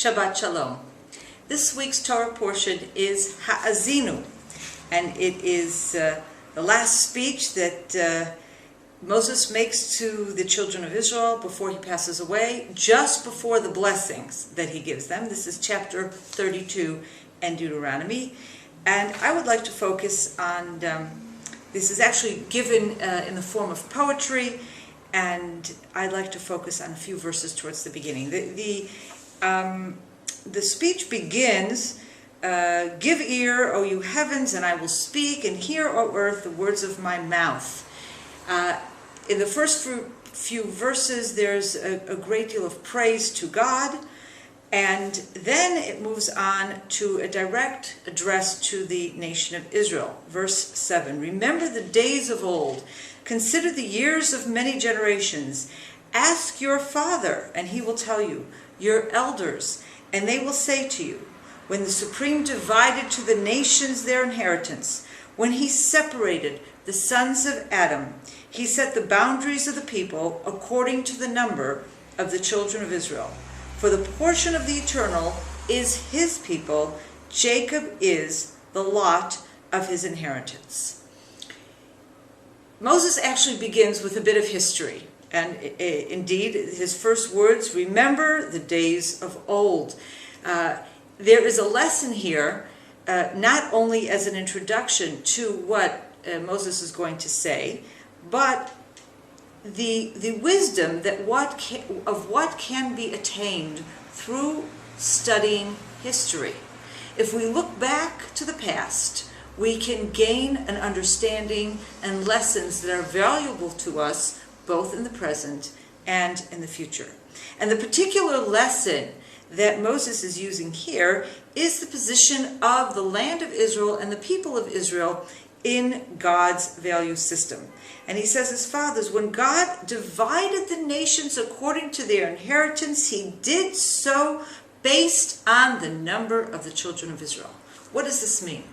Shabbat Shalom. This week's Torah portion is Ha'azinu, and it is the last speech that Moses makes to the children of Israel before he passes away, just before the blessings that he gives them. This is chapter 32 in Deuteronomy, and I would like to focus on, this is actually given in the form of poetry, and I'd like to focus on a few verses towards the beginning. The speech begins, "Give ear, O you heavens, and I will speak, and hear, O earth, the words of my mouth." In the first few verses, there's a great deal of praise to God, and then it moves on to a direct address to the nation of Israel. Verse 7, "Remember the days of old, consider the years of many generations. Ask your father, and he will tell you, your elders, and they will say to you, when the Supreme divided to the nations their inheritance, when he separated the sons of Adam, he set the boundaries of the people according to the number of the children of Israel. For the portion of the eternal is his people, Jacob is the lot of his inheritance." Moses actually begins with a bit of history. And indeed, his first words, remember the days of old. There is a lesson here, not only as an introduction to what Moses is going to say, but the wisdom that what can be attained through studying history. If we look back to the past, we can gain an understanding and lessons that are valuable to us both in the present and in the future. And the particular lesson that Moses is using here is the position of the land of Israel and the people of Israel in God's value system. And he says as follows, when God divided the nations according to their inheritance, he did so based on the number of the children of Israel. What does this mean?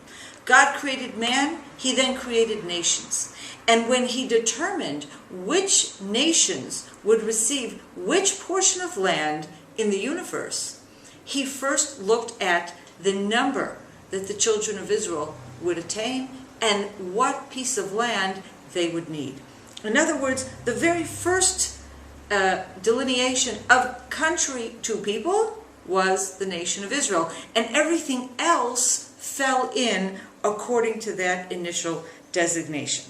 God created man, he then created nations. And when he determined which nations would receive which portion of land in the universe, he first looked at the number that the children of Israel would attain and what piece of land they would need. In other words, the very first delineation of country to people was the nation of Israel, and everything else fell in according to that initial designation.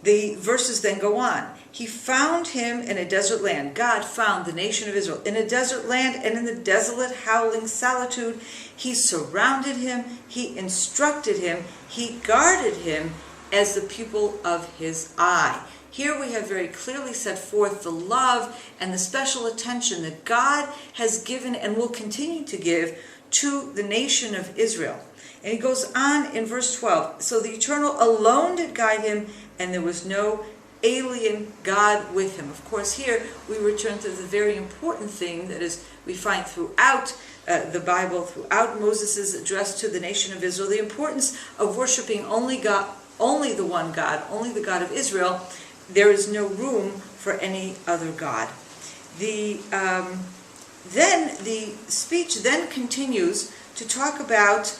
The verses then go on. He found him in a desert land. God found the nation of Israel in a desert land, and in the desolate, howling solitude. He surrounded him. He instructed him. He guarded him as the pupil of his eye. Here we have very clearly set forth the love and the special attention that God has given and will continue to give to the nation of Israel. And he goes on in verse 12, "So the Eternal alone did guide him, and there was no alien God with him." Of course, here we return to the very important thing that is we find throughout the Bible, throughout Moses' address to the nation of Israel, the importance of worshiping only God, only the one God, only the God of Israel. There is no room for any other God. Then the speech then continues to talk about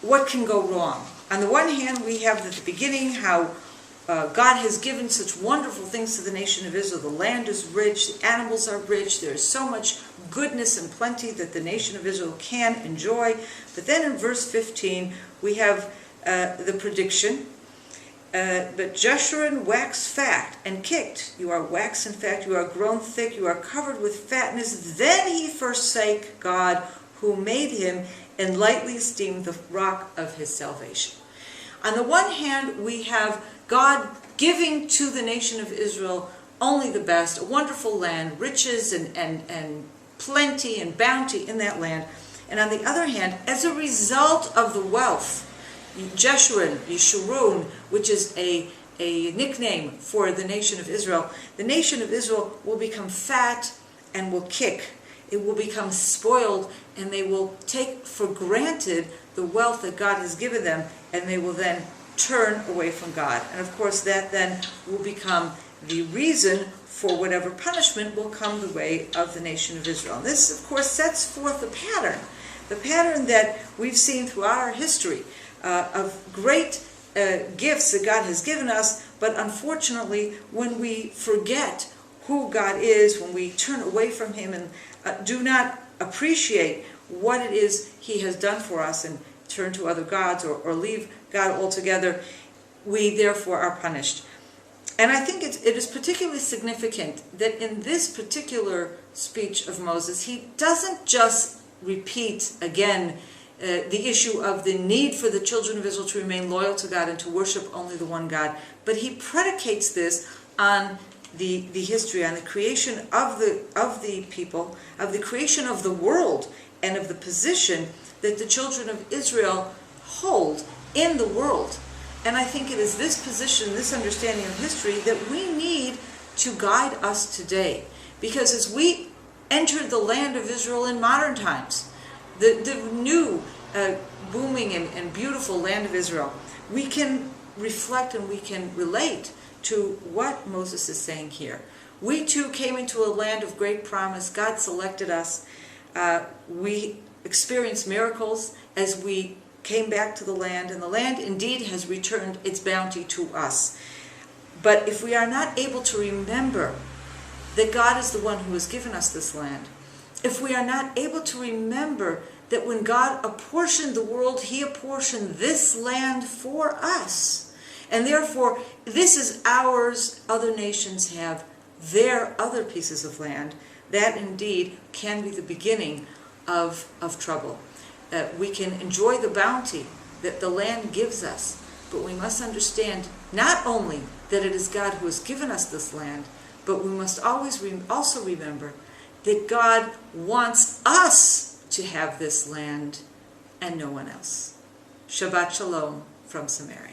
what can go wrong. On the one hand, we have at the beginning how God has given such wonderful things to the nation of Israel. The land is rich, the animals are rich, there is so much goodness and plenty that the nation of Israel can enjoy. But then in verse 15, we have the prediction, "But Jeshurun waxed fat and kicked. You are waxed and fat, you are grown thick, you are covered with fatness. Then he forsake God who made him, and lightly esteemed the rock of his salvation." On the one hand, we have God giving to the nation of Israel only the best, a wonderful land, riches and plenty and bounty in that land. And on the other hand, as a result of the wealth, Yeshurun, which is a nickname for the nation of Israel, the nation of Israel will become fat and will kick. It will become spoiled, and they will take for granted the wealth that God has given them, and they will then turn away from God. And of course that then will become the reason for whatever punishment will come the way of the nation of Israel. And this, of course, sets forth the pattern that we've seen throughout our history of great gifts that God has given us, but unfortunately, when we forget who God is, when we turn away from Him and do not appreciate what it is He has done for us and turn to other gods or leave God altogether, we therefore are punished. And I think it is particularly significant that in this particular speech of Moses, he doesn't just repeat again the issue of the need for the children of Israel to remain loyal to God and to worship only the one God, but he predicates this on the history, on the creation of the people, of the creation of the world, and of the position that the children of Israel hold in the world. And I think it is this position, this understanding of history, that we need to guide us today. Because as we enter the land of Israel in modern times, the new booming and beautiful land of Israel, we can reflect and we can relate to what Moses is saying here. We too came into a land of great promise. God selected us. We experienced miracles as we came back to the land, and the land indeed has returned its bounty to us. But if we are not able to remember that God is the one who has given us this land, if we are not able to remember that when God apportioned the world, He apportioned this land for us, and therefore this is ours, other nations have their other pieces of land, that indeed can be the beginning of trouble. We can enjoy the bounty that the land gives us, but we must understand not only that it is God who has given us this land, but we must always also remember that God wants us to have this land and no one else. Shabbat Shalom from Samaria.